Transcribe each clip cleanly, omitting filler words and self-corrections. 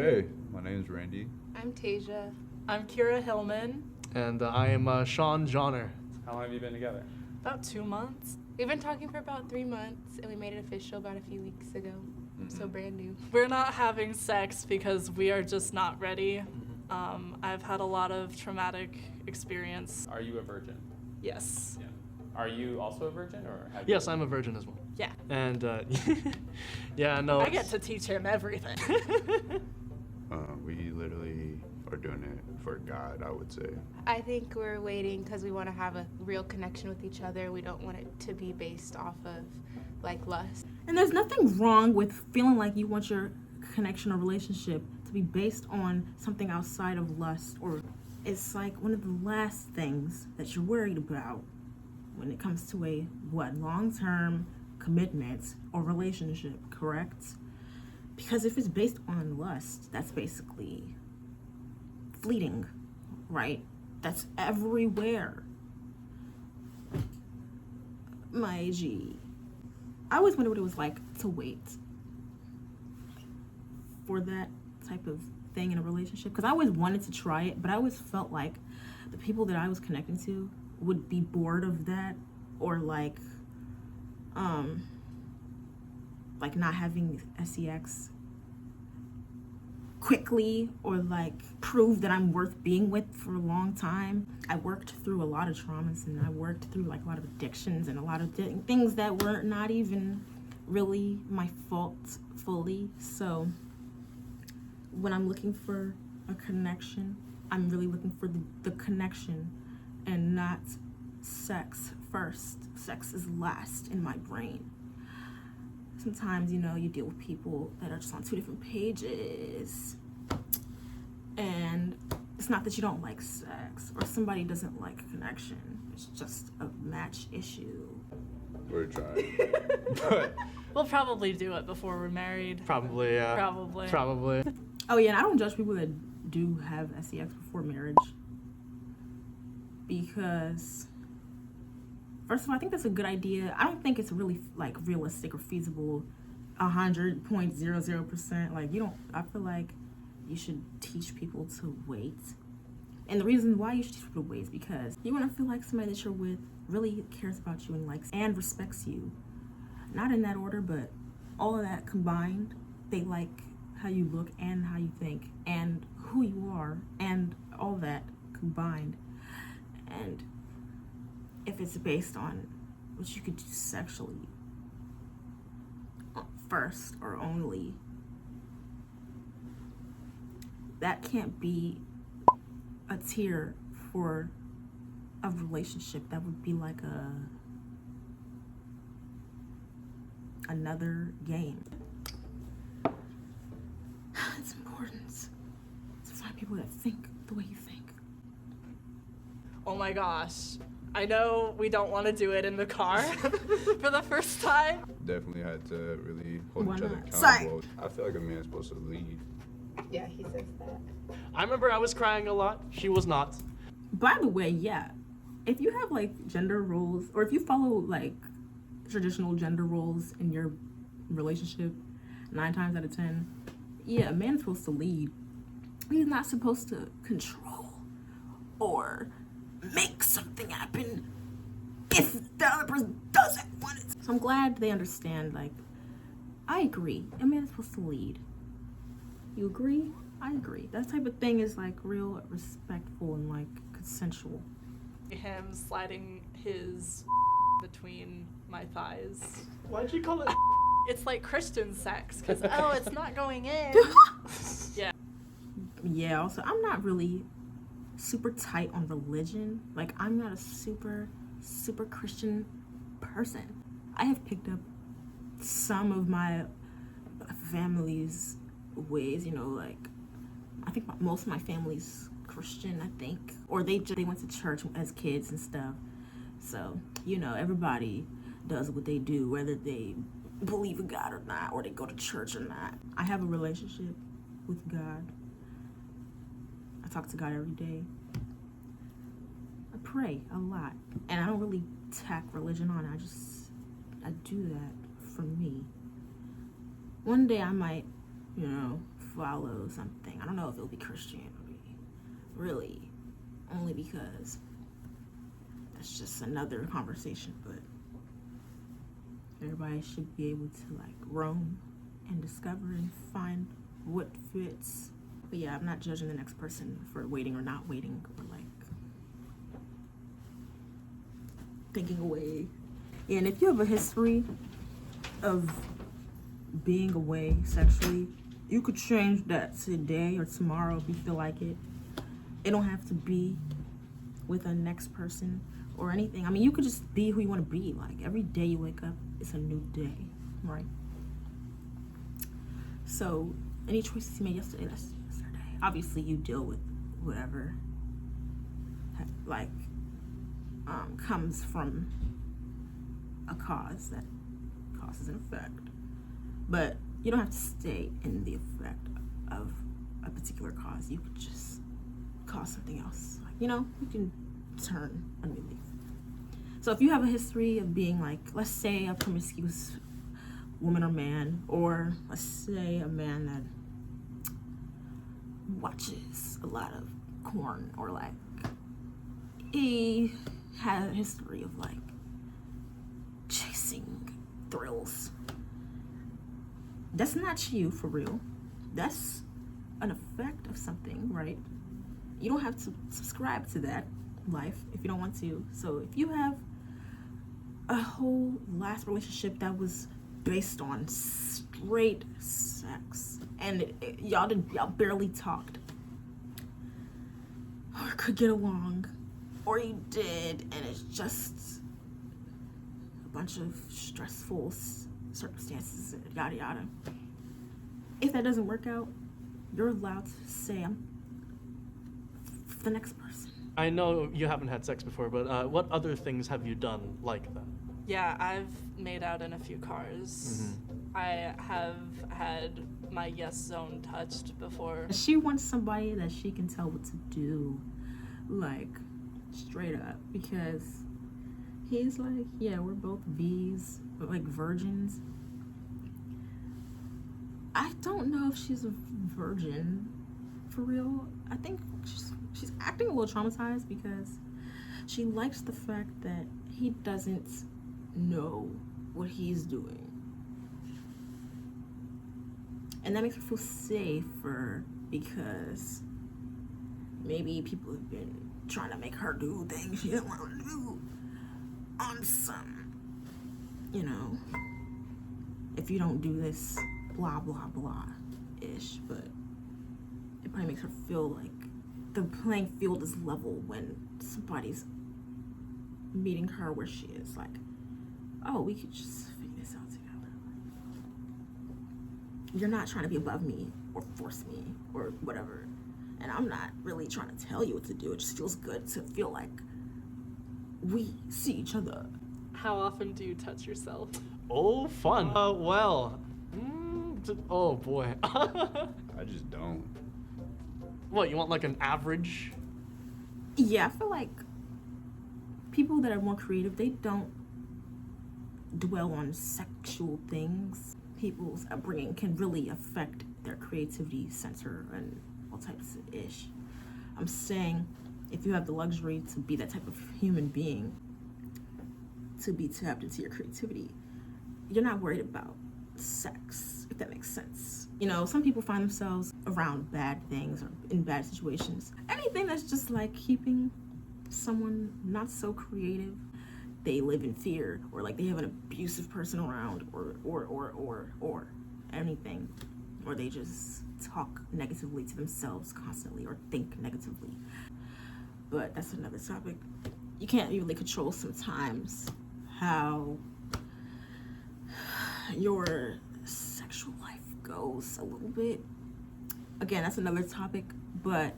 Hey, my name's Randy. I'm Tasia. I'm Kira Hillman. And I am Sean Johnner. How long have you been together? About 2 months. We've been talking for about 3 months, and we made it official about a few weeks ago. So brand new. We're not having sex because we are just not ready. I've had a lot of traumatic experience. Are you a virgin? Yes. Yeah. Are you also a virgin, or have Yes, I'm a virgin as well. Yeah. And yeah, no. I get to teach him everything. We literally are doing it for God, I would say. I think we're waiting because we want to have a real connection with each other. We don't want it to be based off of like lust. And there's nothing wrong with feeling like you want your connection or relationship to be based on something outside of lust, or it's like one of the last things that you're worried about when it comes to a long-term commitment or relationship, correct? Because if it's based on lust, that's basically fleeting, right? That's everywhere. My G. I always wondered what it was like to wait for that type of thing in a relationship, because I always wanted to try it, but I always felt like the people that I was connecting to would be bored of that, or like not having sex quickly, or like prove that I'm worth being with for a long time. I worked through a lot of traumas, and I worked through like a lot of addictions and a lot of things that were not even really my fault fully. So when I'm looking for a connection, I'm really looking for the connection and not sex first. Sex is last in my brain. Sometimes, you deal with people that are just on two different pages, and it's not that you don't like sex or somebody doesn't like a connection. It's just a match issue. We're trying. But We'll probably do it before we're married. Probably, yeah. Probably. Probably. Oh yeah, and I don't judge people that do have sex before marriage, because first of all, I think that's a good idea. I don't think it's really like realistic or feasible 100.00%. Like, I feel like you should teach people to wait. And the reason why you should teach people to wait is because you want to feel like somebody that you're with really cares about you and likes and respects you. Not in that order, but all of that combined. They like how you look and how you think and who you are, and all that combined. And if it's based on what you could do sexually first or only, that can't be a tier for a relationship. That would be like another game. It's important to find people that think the way you think. Oh my gosh. I know we don't want to do it in the car for the first time. definitely had to really hold Why each other not? accountable. I feel like a man's supposed to lead. Yeah, he says that. I remember I was crying a lot. She was not. By the way, yeah, if you have like gender roles, or if you follow like traditional gender roles in your relationship, 9 times out of 10, yeah, a man's supposed to lead. He's not supposed to control or make something happen if the other person doesn't want it. So I'm glad they understand, like, I agree, a man's supposed to lead. You agree? I agree. That type of thing is like real respectful and like consensual. Him sliding his between my thighs. Why'd you call it? It's like Christian sex, because, it's not going in. Yeah, also, I'm not really super tight on religion. Like, I'm not a super Christian person. I have picked up some of my family's ways, like, I think most of my family's Christian, I think. Or they went to church as kids and stuff. So, everybody does what they do, whether they believe in God or not, or they go to church or not. I have a relationship with God. I talk to God every day. I pray a lot. And I don't really tack religion on. I do that for me. One day I might, follow something. I don't know if it'll be Christianity, really, only because that's just another conversation, but everybody should be able to like roam and discover and find what fits. But yeah, I'm not judging the next person for waiting or not waiting or like thinking away. And if you have a history of being away sexually, you could change that today or tomorrow if you feel like it. It don't have to be with a next person or anything. I mean, you could just be who you want to be. Like every day you wake up, it's a new day, right? So any choices you made yesterday, that's yesterday. Obviously, you deal with whatever like comes from a cause that causes an effect. But you don't have to stay in the effect of a particular cause. You could just cause something else. Like, you know, you can turn a new leaf. So if you have a history of being like, let's say a promiscuous woman or man, or let's say a man that watches a lot of porn, or like he had a history of like chasing thrills. That's not you for real. That's an effect of something, right? You don't have to subscribe to that life if you don't want to. So if you have a whole last relationship that was based on straight sex and y'all barely talked or could get along, or you did and it's just a bunch of stressful circumstances, yada yada. If that doesn't work out, you're allowed to say I'm the next person. I know you haven't had sex before, but what other things have you done like that? Yeah, I've made out in a few cars. I have had my yes zone touched before. She wants somebody that she can tell what to do, like straight up, because he's like, yeah, we're both V's, but like virgins. I don't know if she's a virgin for real. I think she's acting a little traumatized because she likes the fact that he doesn't know what he's doing. And that makes her feel safer because maybe people have been trying to make her do things she didn't want to do on some, you know, if you don't do this, blah, blah, blah ish. But it probably makes her feel like the playing field is level when somebody's meeting her where she is. Like, oh, we could just figure this out together. You're not trying to be above me or force me or whatever. And I'm not really trying to tell you what to do. It just feels good to feel like we see each other. How often do you touch yourself? Oh, fun. Oh boy. I just don't. What, you want like an average? Yeah, I feel like people that are more creative, they don't dwell on sexual things. People's upbringing can really affect their creativity center and all types of ish. I'm saying if you have the luxury to be that type of human being, to be tapped into your creativity, you're not worried about sex, if that makes sense. You know, some people find themselves around bad things or in bad situations. Anything that's just like keeping someone not so creative, they live in fear, or like they have an abusive person around, or anything, or they just talk negatively to themselves constantly or think negatively. But that's another topic. You can't really control sometimes how your sexual life goes a little bit. Again, that's another topic, but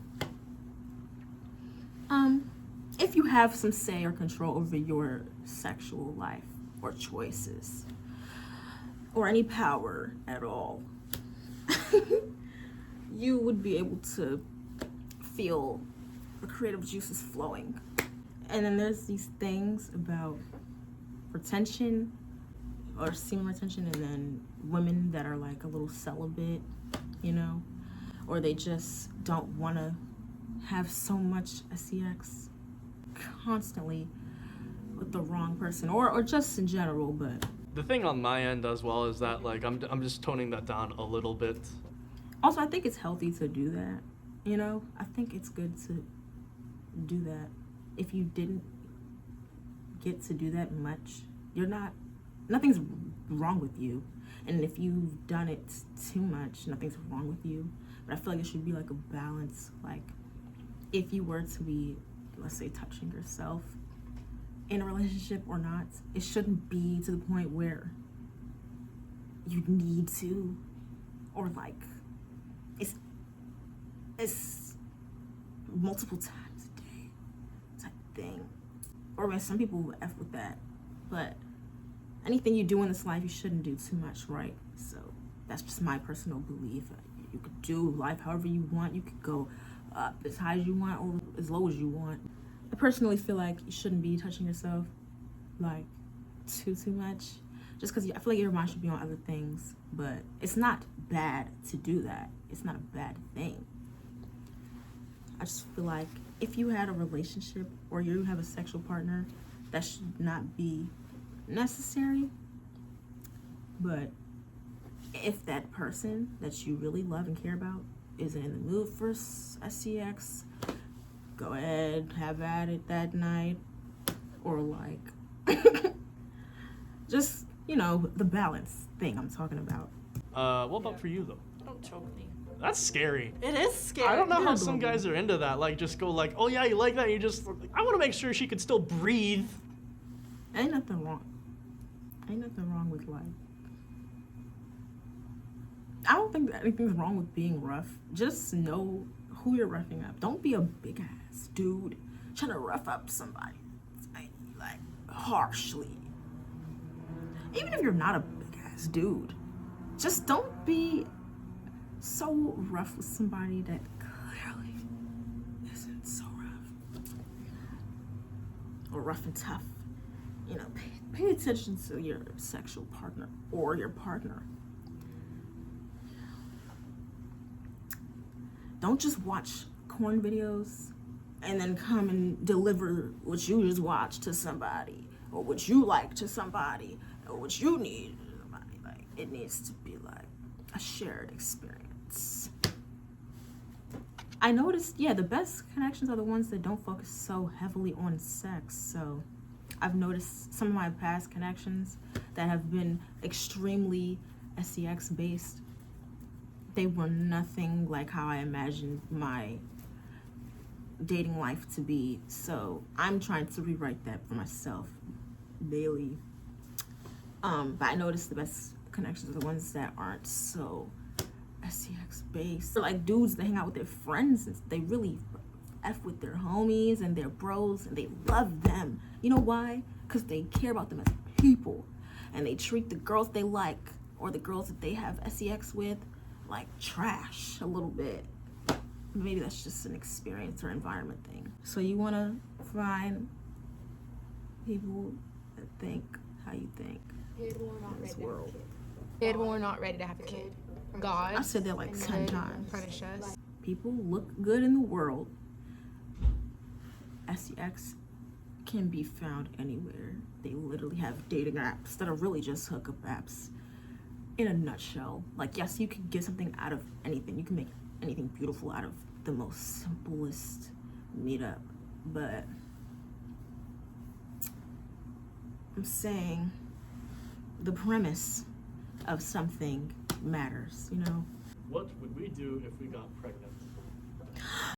if you have some say or control over your sexual life or choices or any power at all, you would be able to feel the creative juices flowing. And then there's these things about retention or semen retention, and then women that are like a little celibate, you know, or they just don't want to have so much sex constantly with the wrong person, or just in general. But The thing on my end as well is that like I'm just toning that down a little bit. also, I think it's healthy to do that. You know, I think it's good to do that. If you didn't get to do that much, nothing's wrong with you. And if you've done it too much, nothing's wrong with you. But I feel like it should be like a balance. Like, if you were to be, let's say, touching yourself in a relationship or not, it shouldn't be to the point where you need to, or like it's multiple times a day type thing. Or man, some people will F with that. But anything you do in this life, you shouldn't do too much, right? So that's just my personal belief. You could do life however you want. You could go up as high as you want or as low as you want. I personally feel like you shouldn't be touching yourself like too much, just because I feel like your mind should be on other things. But it's not bad to do that. It's not a bad thing. I just feel like if you had a relationship or you have a sexual partner, that should not be necessary. But if that person that you really love and care about isn't in the mood for sex, go ahead, have at it that night. Or like just, you know, the balance thing I'm talking about. What about for you though? Don't choke me. That's scary. It is scary. I don't know how They're some adorable. guys are into that. Like, just go like, oh yeah, you like that? And you just, I want to make sure she could still breathe. Ain't nothing wrong. Ain't nothing wrong with like. I don't think that anything's wrong with being rough. Just know who you're roughing up. Don't be a big ass dude trying to rough up somebody like harshly. Even if you're not a big ass dude, just don't be so rough with somebody that clearly isn't so rough or rough and tough. You know, pay attention to your sexual partner or your partner. Don't just watch corn videos and then come and deliver what you just watched to somebody, or what you like to somebody, or what you need to somebody. Like, it needs to be like a shared experience. I noticed, the best connections are the ones that don't focus so heavily on sex. So I've noticed some of my past connections that have been extremely sex based, they were nothing like how I imagined my dating life to be. So I'm trying to rewrite that for myself daily. But I noticed the best connections are the ones that aren't so sex based. They're like dudes that hang out with their friends and they really F with their homies and their bros and they love them. You know why? Because they care about them as people and they treat the girls they like or the girls that they have sex with like trash a little bit. Maybe that's just an experience or environment thing. So you want to find people that think how you think Kid, we're not in this ready to have a world. kid. Kid, when we're not ready to have a kid. God. I said that like 10 could times. Punish us. People look good in the world. SEX can be found anywhere. They literally have dating apps that are really just hookup apps. In a nutshell, like, yes, you can get something out of anything. You can make anything beautiful out of the most simplest meetup. But I'm saying the premise of something matters, you know? What would we do if we got pregnant?